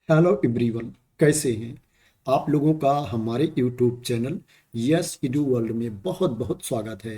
Hello everyone, कैसे हैं आप लोगों का हमारे यूट्यूब चैनल यस इडू वर्ल्ड में बहुत बहुत स्वागत है।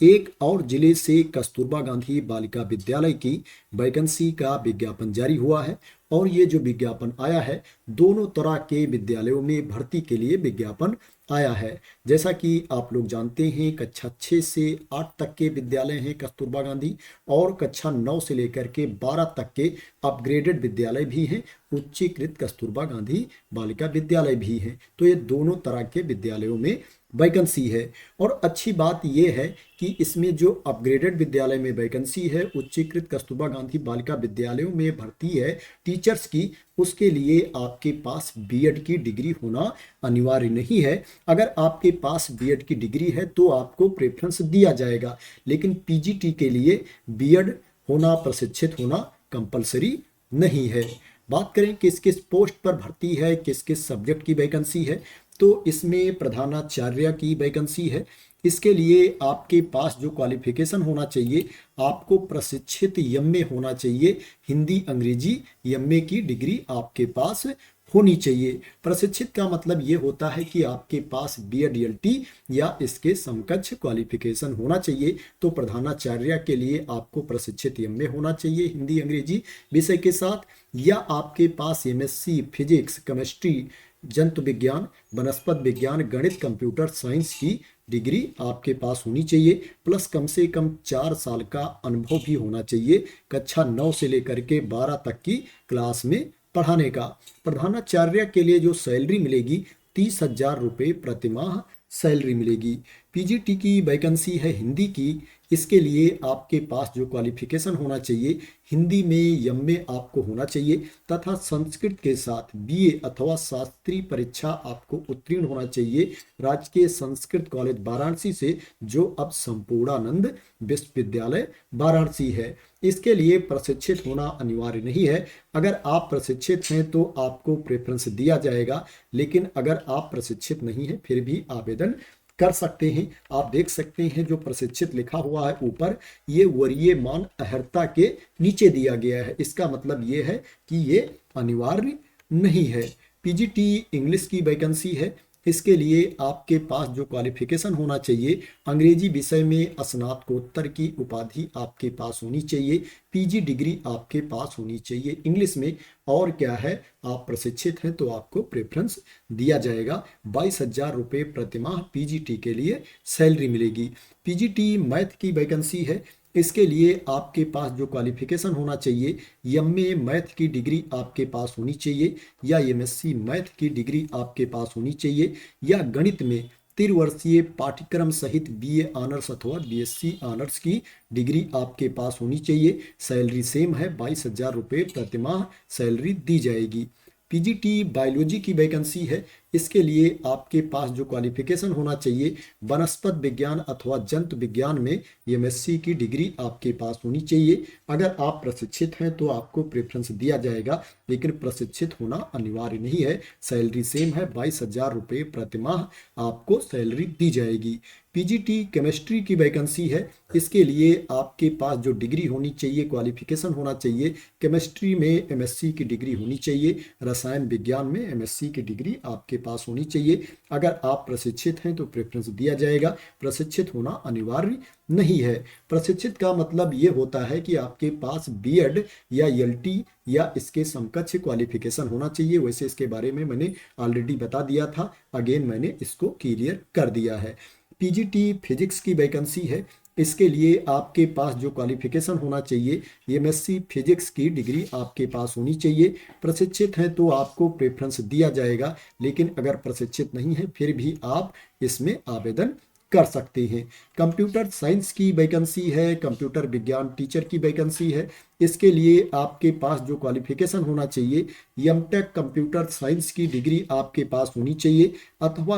एक और जिले से कस्तूरबा गांधी बालिका विद्यालय की वैकेंसी का विज्ञापन जारी हुआ है और ये जो विज्ञापन आया है, दोनों तरह के विद्यालयों में भर्ती के लिए विज्ञापन आया है। जैसा कि आप लोग जानते हैं, कक्षा 6 से 8 तक के विद्यालय हैं कस्तूरबा गांधी, और कक्षा 9 से लेकर के 12 तक के अपग्रेडेड विद्यालय भी हैं, उच्चीकृत कस्तूरबा गांधी बालिका विद्यालय भी हैं। तो ये दोनों तरह के विद्यालयों में वैकेंसी है। और अच्छी बात यह है कि इसमें जो अपग्रेडेड विद्यालय में वैकेंसी है, उच्चीकृत कस्तूरबा गांधी बालिका विद्यालयों में भर्ती है टीचर्स की, उसके लिए आपके पास बीएड की डिग्री होना अनिवार्य नहीं है। अगर आपके पास बीएड की डिग्री है तो आपको प्रेफरेंस दिया जाएगा, लेकिन पीजीटी के लिए बीएड होना, प्रशिक्षित होना कंपलसरी नहीं है। बात करें किस किस पोस्ट पर भर्ती है, किस किस सब्जेक्ट की वैकेंसी है, तो इसमें प्रधानाचार्य की वैकेंसी है। इसके लिए आपके पास जो क्वालिफिकेशन होना चाहिए, आपको प्रशिक्षित एमए होना चाहिए। हिंदी अंग्रेजी एमए की डिग्री आपके पास होनी चाहिए। प्रशिक्षित का मतलब ये होता है कि आपके पास बीएड एलटी या इसके समकक्ष क्वालिफिकेशन होना चाहिए। तो प्रधानाचार्य के लिए आपको प्रशिक्षित एमए होना चाहिए हिंदी अंग्रेजी विषय के साथ, या आपके पास एमएससी फिजिक्स, केमिस्ट्री, जंतु विज्ञान, वनस्पत विज्ञान, गणित, कंप्यूटर साइंस की डिग्री आपके पास होनी चाहिए। प्लस कम से कम 4 साल का अनुभव भी होना चाहिए कक्षा 9 से लेकर के 12 तक की क्लास में पढ़ाने का। प्रधानाचार्य के लिए जो सैलरी मिलेगी, 30,000 रुपये प्रतिमाह सैलरी मिलेगी। पीजीटी की वैकेंसी है हिंदी की। इसके लिए आपके पास जो क्वालिफिकेशन होना चाहिए, हिंदी में एमए आपको होना चाहिए तथा संस्कृत के साथ बीए अथवा शास्त्री परीक्षा आपको उत्तीर्ण होना चाहिए राजकीय संस्कृत कॉलेज वाराणसी से, जो अब संपूर्णानंद विश्वविद्यालय वाराणसी है। इसके लिए प्रशिक्षित होना अनिवार्य नहीं है। अगर आप प्रशिक्षित हैं तो आपको प्रेफरेंस दिया जाएगा, लेकिन अगर आप प्रशिक्षित नहीं हैं फिर भी आवेदन कर सकते हैं। आप देख सकते हैं जो प्रशिक्षित लिखा हुआ है ऊपर, ये वरीय मान अर्हता के नीचे दिया गया है। इसका मतलब ये है कि ये अनिवार्य नहीं है। पीजीटी इंग्लिश की वैकेंसी है। इसके लिए आपके पास जो क्वालिफिकेशन होना चाहिए, अंग्रेजी विषय में स्नातकोत्तर की उपाधि आपके पास होनी चाहिए, पीजी डिग्री आपके पास होनी चाहिए इंग्लिश में। और क्या है, आप प्रशिक्षित हैं तो आपको प्रेफरेंस दिया जाएगा। 22,000 रुपये प्रतिमाह पीजीटी के लिए सैलरी मिलेगी। पीजीटी मैथ की वैकेंसी है। इसके लिए आपके पास जो क्वालिफिकेशन होना चाहिए, एमए मैथ की डिग्री आपके पास होनी चाहिए, या एमएससी मैथ की डिग्री आपके पास होनी चाहिए, या गणित में त्रिवर्षीय पाठ्यक्रम सहित बीए ऑनर्स अथवा बीएससी ऑनर्स की डिग्री आपके पास होनी चाहिए। सैलरी सेम है, 22,000 रुपये प्रतिमाह सैलरी दी जाएगी। पीजीटी बायोलॉजी की वैकेंसी है। इसके लिए आपके पास जो क्वालिफिकेशन होना चाहिए, वनस्पत विज्ञान अथवा जंतु विज्ञान में एमएससी की डिग्री आपके पास होनी चाहिए। अगर आप प्रशिक्षित हैं तो आपको प्रेफरेंस दिया जाएगा, लेकिन प्रशिक्षित होना अनिवार्य नहीं है। सैलरी सेम है, 22,000 रुपये प्रतिमाह आपको सैलरी दी जाएगी। पीजीटी केमिस्ट्री की वैकेंसी है। इसके लिए आपके पास जो डिग्री होनी चाहिए, क्वालिफिकेशन होना चाहिए, केमिस्ट्री में एमएससी की डिग्री होनी चाहिए, रसायन विज्ञान में एमएससी की डिग्री आपके पास होनी चाहिए। अगर आप प्रशिक्षित हैं तो प्रेफरेंस दिया जाएगा, प्रशिक्षित होना अनिवार्य नहीं है। प्रशिक्षित का मतलब ये होता है कि आपके पास बीएड या एलटी या इसके समकक्ष क्वालिफिकेशन होना चाहिए। वैसे इसके बारे में मैंने ऑलरेडी बता दिया था, अगेन मैंने इसको क्लियर कर दिया है। पीजीटी फिजिक्स की वैकेंसी है। इसके लिए आपके पास जो क्वालिफिकेशन होना चाहिए, एमएससी फिजिक्स की डिग्री आपके पास होनी चाहिए। प्रशिक्षित हैं तो आपको प्रेफरेंस दिया जाएगा, लेकिन अगर प्रशिक्षित नहीं है फिर भी आप इसमें आवेदन कर सकते हैं। कंप्यूटर साइंस की वैकेंसी है। कंप्यूटर विज्ञान टीचर की वैकेंसी है। इसके लिए आपके पास जो क्वालिफिकेशन होना चाहिए, एमटेक कंप्यूटर साइंस की डिग्री आपके पास होनी चाहिए, अथवा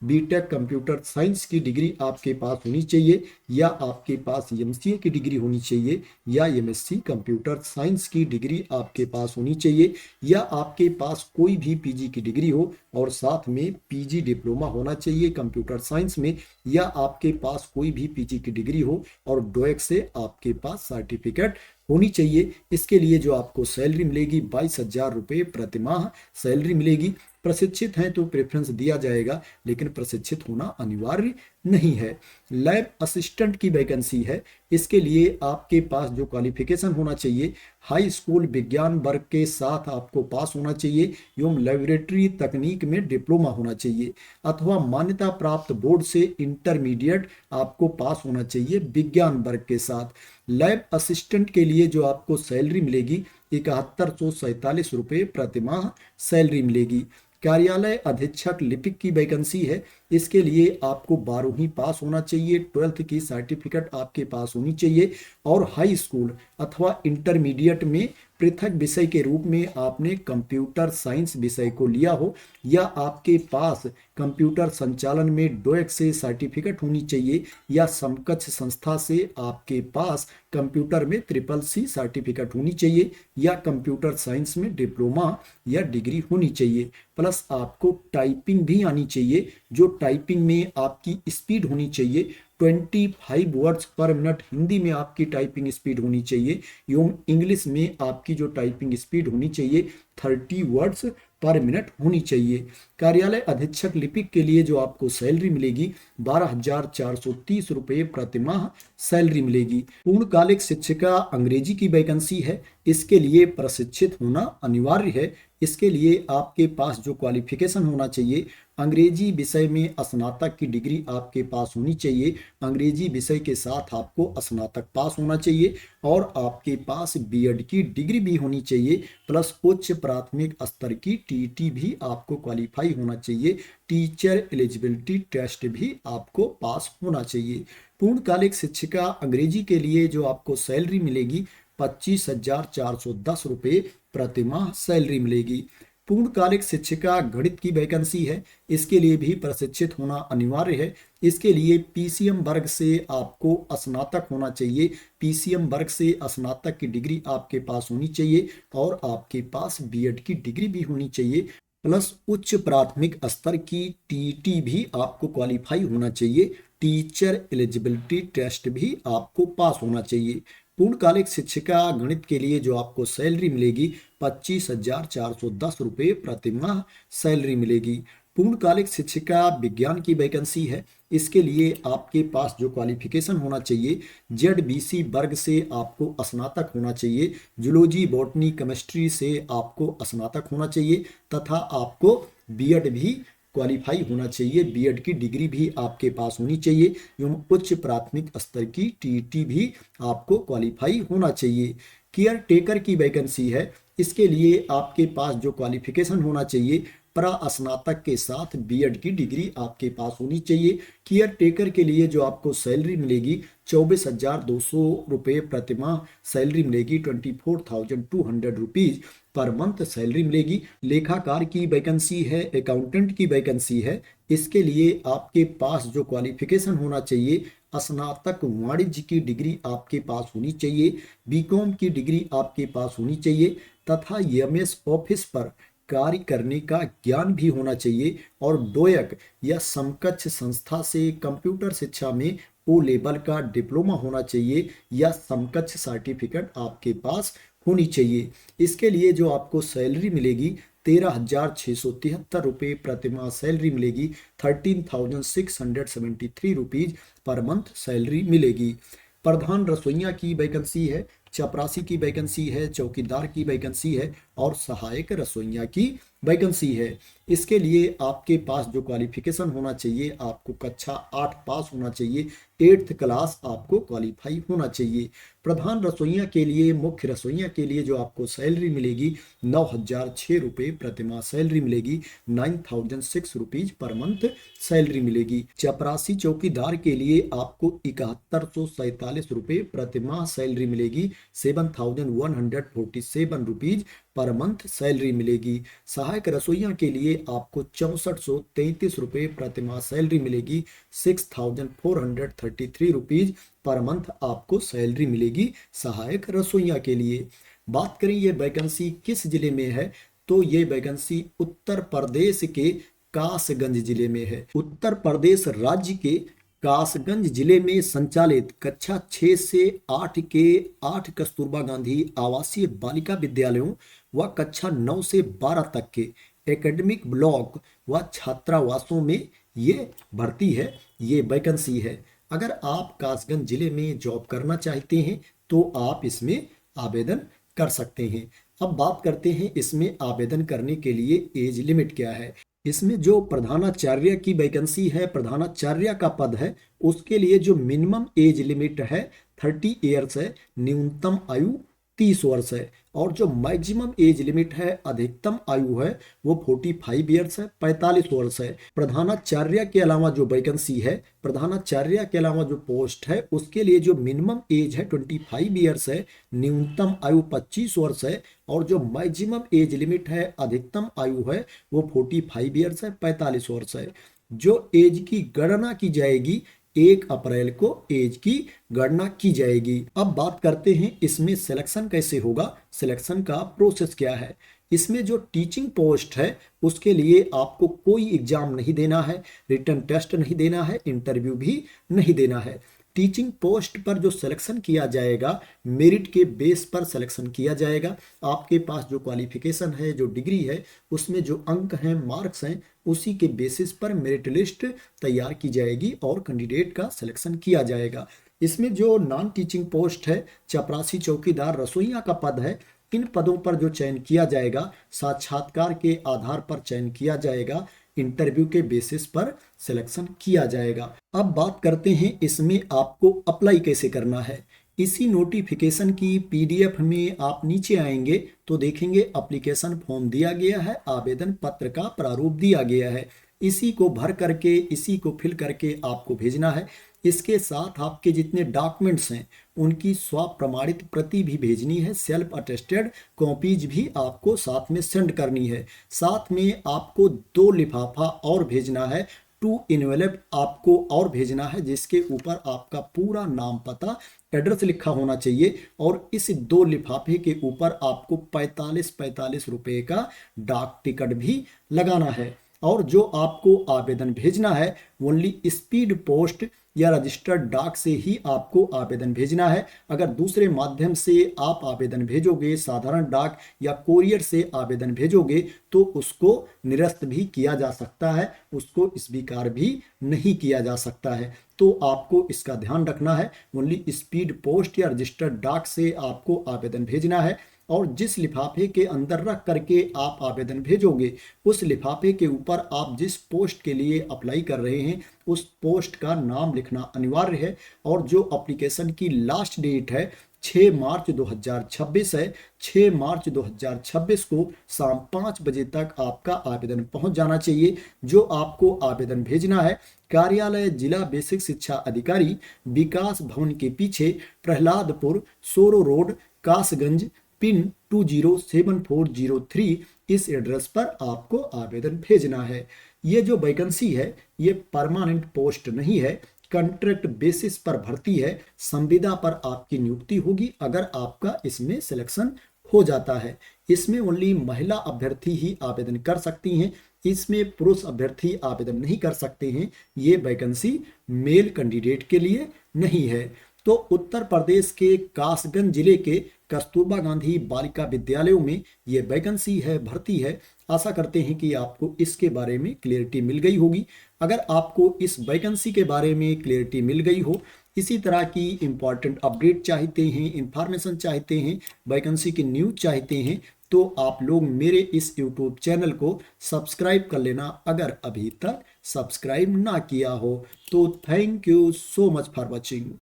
बीटेक कंप्यूटर साइंस की डिग्री आपके पास होनी चाहिए, या आपके पास एमसीए की डिग्री होनी चाहिए, या एमएससी कंप्यूटर साइंस की डिग्री आपके पास होनी चाहिए, या आपके पास कोई भी पीजी की डिग्री हो और साथ में पीजी डिप्लोमा होना चाहिए कंप्यूटर साइंस में, या आपके पास कोई भी पीजी की डिग्री हो और डोएक से आपके पास सर्टिफिकेट होनी चाहिए। इसके लिए जो आपको सैलरी मिलेगी 22,000 रुपये प्रति माह सैलरी मिलेगी। प्रशिक्षित हैं तो प्रेफरेंस दिया जाएगा, लेकिन प्रशिक्षित होना अनिवार्य नहीं है। लैब असिस्टेंट की वैकेंसी है। इसके लिए आपके पास जो क्वालिफिकेशन होना चाहिए, हाई स्कूल विज्ञान वर्ग के साथ आपको पास होना चाहिए एवं लेबोरेटरी तकनीक में डिप्लोमा होना चाहिए अथवा मान्यता प्राप्त बोर्ड से इंटरमीडिएट आपको पास होना चाहिए विज्ञान वर्ग के साथ। लैब असिस्टेंट के लिए जो आपको सैलरी मिलेगी 7147 रुपये प्रति माह सैलरी मिलेगी। कार्यालय अधीक्षक लिपिक की वैकेंसी है। इसके लिए आपको 12वीं पास होना चाहिए, 12th की सर्टिफिकेट आपके पास होनी चाहिए और हाई स्कूल अथवा इंटरमीडिएट में पृथक विषय के रूप में आपने कंप्यूटर साइंस विषय को लिया हो या आपके पास कंप्यूटर संचालन में डोएक से सर्टिफिकेट होनी चाहिए या समकक्ष संस्था से आपके पास कंप्यूटर में CCC सर्टिफिकेट होनी चाहिए या कंप्यूटर साइंस में डिप्लोमा या डिग्री होनी चाहिए। प्लस आपको टाइपिंग भी आनी चाहिए, जो टाइपिंग में आपकी स्पीड होनी चाहिए 25 वर्ड्स पर मिनट हिंदी में आपकी टाइपिंग स्पीड होनी चाहिए एवं इंग्लिश में आपकी जो टाइपिंग स्पीड होनी चाहिए 30 वर्ड्स पर मिनट होनी चाहिए। कार्यालय अधीक्षक लिपिक के लिए जो आपको सैलरी मिलेगी 12,430 रुपये प्रति माह सैलरी मिलेगी। पूर्णकालिक शिक्षिका अंग्रेजी की वैकेंसी है। इसके लिए प्रशिक्षित होना अनिवार्य है। इसके लिए आपके पास जो क्वालिफिकेशन होना चाहिए, अंग्रेजी विषय में स्नातक की डिग्री आपके पास होनी चाहिए। अंग्रेजी विषय के साथ आपको स्नातक पास होना चाहिए और आपके पास बीएड की डिग्री भी होनी चाहिए प्लस उच्च प्राथमिक स्तर की टीटी भी आपको क्वालिफाई होना चाहिए। टीचर एलिजिबिलिटी टेस्ट भी आपको पास होना चाहिए। पूर्णकालिक शिक्षिका अंग्रेजी के लिए जो आपको सैलरी मिलेगी 25,410 रुपये प्रति माह सैलरी मिलेगी। पूर्णकालिक शिक्षिका गणित की वैकेंसी है। इसके लिए भी प्रशिक्षित होना अनिवार्य है। इसके लिए पीसीएम वर्ग से आपको स्नातक होना चाहिए। पीसीएम वर्ग से स्नातक की डिग्री आपके पास होनी चाहिए और आपके पास बीएड की डिग्री भी होनी चाहिए प्लस उच्च प्राथमिक स्तर की टीटी भी आपको क्वालिफाई होना चाहिए। टीचर एलिजिबिलिटी टेस्ट भी आपको पास होना चाहिए। पूर्णकालिक शिक्षिका गणित के लिए जो आपको सैलरी मिलेगी 25,410 रुपये प्रति माह सैलरी मिलेगी। पूर्णकालिक शिक्षिका विज्ञान की वैकेंसी है। इसके लिए आपके पास जो क्वालिफिकेशन होना चाहिए, जेडबीसी वर्ग से आपको स्नातक होना चाहिए, जूलॉजी बॉटनी केमिस्ट्री से आपको स्नातक होना चाहिए तथा आपको बीएड भी क्वालिफाई होना चाहिए। बीएड की डिग्री भी आपके पास होनी चाहिए एवं उच्च प्राथमिक स्तर की टीटी भी आपको क्वालिफाई होना चाहिए। केयर टेकर की वैकेंसी है। इसके लिए आपके पास जो क्वालिफिकेशन होना चाहिए, स्नातक के साथ बीएड की डिग्री आपके पास होनी चाहिए। केयर टेकर के लिए जो आपको सैलरी मिलेगी 24,200 रुपये प्रति माह सैलरी मिलेगी। 24,200 रुपीज पर मंथ सैलरी मिलेगी। लेखाकार की वैकेंसी है, अकाउंटेंट की वैकेंसी है। इसके लिए आपके पास जो क्वालिफिकेशन होना चाहिए, स्नातक वाणिज्य की डिग्री आपके पास होनी चाहिए, बीकॉम की डिग्री आपके पास होनी चाहिए तथा एमएस ऑफिस पर कार्य करने का ज्ञान भी होना चाहिए और डोएक या समकक्ष संस्था से कंप्यूटर शिक्षा में ओ लेवल का डिप्लोमा होना चाहिए या समकक्ष सर्टिफिकेट आपके पास होनी चाहिए। इसके लिए जो आपको सैलरी मिलेगी 13,673 रुपये प्रति माह सैलरी मिलेगी। 13,673 रुपीज पर मंथ सैलरी मिलेगी। प्रधान रसोइया की वैकेंसी है, चपरासी की वैकेंसी है, चौकीदार की वैकेंसी है और सहायक रसोइया की वैकेंसी है। इसके लिए आपके पास जो क्वालिफिकेशन होना चाहिए, आपको कक्षा 8 पास होना चाहिए, 8th क्लास आपको क्वालिफाई होना चाहिए। प्रधान रसोइया के लिए, मुख्य रसोइया के लिए जो आपको सैलरी मिलेगी 9,006 रुपये प्रति माह सैलरी मिलेगी। 9,006 रुपीज पर मंथ सैलरी मिलेगी। चपरासी चौकीदार के लिए आपको 7147 रुपये प्रति माह सैलरी मिलेगी। 7,147 रुपीज पर मंथ सैलरी मिलेगी। सहायक रसोइया के लिए आपको 6433 रुपये प्रति माह सैलरी मिलेगी। 6,433 रुपीज पर मंथ आपको सैलरी मिलेगी सहायक रसोइया के लिए। बात करें ये वैकेंसी किस जिले में है, तो ये वैकेंसी उत्तर प्रदेश के कासगंज जिले में है। उत्तर प्रदेश राज्य के कासगंज जिले में संचालित कक्षा 6 से 8 के 8 कस्तूरबा गांधी आवासीय बालिका विद्यालयों व कक्षा 9 से 12 तक के एकेडमिक ब्लॉक व छात्रावासों में ये भर्ती है, ये वैकेंसी है। अगर आप कासगंज जिले में जॉब करना चाहते हैं तो आप इसमें आवेदन कर सकते हैं। अब बात करते हैं इसमें आवेदन करने के लिए एज लिमिट क्या है। इसमें जो प्रधानाचार्य की वैकेंसी है, प्रधानाचार्य का पद है, उसके लिए जो मिनिमम एज लिमिट है 30 ईयर्स है, न्यूनतम आयु 30 वर्ष है। और जो मैक्सिमम एज लिमिट है, अधिकतम आयु है, वो 45 ईयर्स है, 45 वर्ष है। प्रधानाचार्य के अलावा जो वैकेंसी है, प्रधानाचार्य के अलावा जो पोस्ट है, उसके लिए जो मिनिमम एज है 25 ईयर्स है, न्यूनतम आयु 25 वर्ष है। और जो मैक्सिमम एज लिमिट है, अधिकतम आयु है, वो 45 ईयर्स है, 45 वर्ष है। जो एज की गणना की जाएगी, 1 अप्रैल को एज की गणना की जाएगी। अब बात करते हैं इसमें सिलेक्शन कैसे होगा, सिलेक्शन का प्रोसेस क्या है। इसमें जो टीचिंग पोस्ट है उसके लिए आपको कोई एग्जाम नहीं देना है, रिटन टेस्ट नहीं देना है, इंटरव्यू भी नहीं देना है। टीचिंग पोस्ट पर जो सिलेक्शन किया जाएगा, मेरिट के बेस पर सिलेक्शन किया जाएगा। आपके पास जो क्वालिफिकेशन है, जो डिग्री है, उसमें जो अंक हैं, मार्क्स हैं, उसी के बेसिस पर मेरिट लिस्ट तैयार की जाएगी और कैंडिडेट का सिलेक्शन किया जाएगा। इसमें जो नॉन टीचिंग पोस्ट है, चपरासी, चौकीदार, रसोइया का पद है, इन पदों पर जो चयन किया जाएगा, साक्षात्कार के आधार पर चयन किया जाएगा, इंटरव्यू के बेसिस पर सिलेक्शन किया जाएगा। अब बात करते हैं इसमें आपको अप्लाई कैसे करना है। इसी नोटिफिकेशन की पीडीएफ में आप नीचे आएंगे तो देखेंगे एप्लीकेशन फॉर्म दिया गया है, आवेदन पत्र का प्रारूप दिया गया है। इसी को भर करके, इसी को फिल करके आपको भेजना है। इसके साथ आपके जितने डॉक्यूमेंट्स हैं उनकी स्व प्रमाणित प्रति भी भेजनी है, सेल्फ अटेस्टेड कॉपीज भी आपको साथ में सेंड करनी है। साथ में आपको 2 लिफाफा और भेजना है, 2 इनवेलप आपको और भेजना है, जिसके ऊपर आपका पूरा नाम, पता, एड्रेस लिखा होना चाहिए। और इस 2 लिफाफे के ऊपर आपको 45 रुपए का डाक टिकट भी लगाना है। और जो आपको आवेदन भेजना है ओनली स्पीड पोस्ट या रजिस्टर्ड डाक से ही आपको आवेदन भेजना है। अगर दूसरे माध्यम से आप आवेदन भेजोगे, साधारण डाक या कोरियर से आवेदन भेजोगे, तो उसको निरस्त भी किया जा सकता है, उसको स्वीकार भी नहीं किया जा सकता है। तो आपको इसका ध्यान रखना है, ओनली स्पीड पोस्ट या रजिस्टर्ड डाक से आपको आवेदन भेजना है। और जिस लिफाफे के अंदर रख करके आप आवेदन भेजोगे, उस लिफाफे के ऊपर आप जिस पोस्ट के लिए अप्लाई कर रहे हैं उस पोस्ट का नाम लिखना अनिवार्य है। और जो एप्लीकेशन की लास्ट डेट है 6 मार्च 2026 है, 6 मार्च 2026 को शाम 5 बजे तक आपका आवेदन पहुंच जाना चाहिए। जो आपको आवेदन भेजना है, कार्यालय जिला बेसिक शिक्षा अधिकारी, विकास भवन के पीछे, प्रहलादपुर, सोरो रोड, कासगंज, पिन 207403, इस एड्रेस पर आपको आवेदन भेजना है। ये जो वैकेंसी है ये परमानेंट पोस्ट नहीं है, कॉन्ट्रैक्ट बेसिस पर भर्ती है। संविदा पर आपकी नियुक्ति होगी अगर आपका इसमें सिलेक्शन हो जाता है। इसमें ओनली महिला अभ्यर्थी ही आवेदन कर सकती हैं, इसमें पुरुष अभ्यर्थी आवेदन नहीं कर सकते हैं। ये वैकेंसी मेल कैंडिडेट के लिए नहीं है। तो उत्तर प्रदेश के कासगंज जिले के कस्तूरबा गांधी बालिका विद्यालयों में ये वैकेंसी है, भर्ती है। आशा करते हैं कि आपको इसके बारे में क्लियरिटी मिल गई होगी। अगर आपको इस वैकेंसी के बारे में क्लियरिटी मिल गई हो, इसी तरह की इंपॉर्टेंट अपडेट चाहते हैं, इंफॉर्मेशन चाहते हैं, वैकेंसी की न्यूज चाहते हैं, तो आप लोग मेरे इस यूट्यूब चैनल को सब्सक्राइब कर लेना, अगर अभी तक सब्सक्राइब ना किया हो तो। Thank you so much for watching.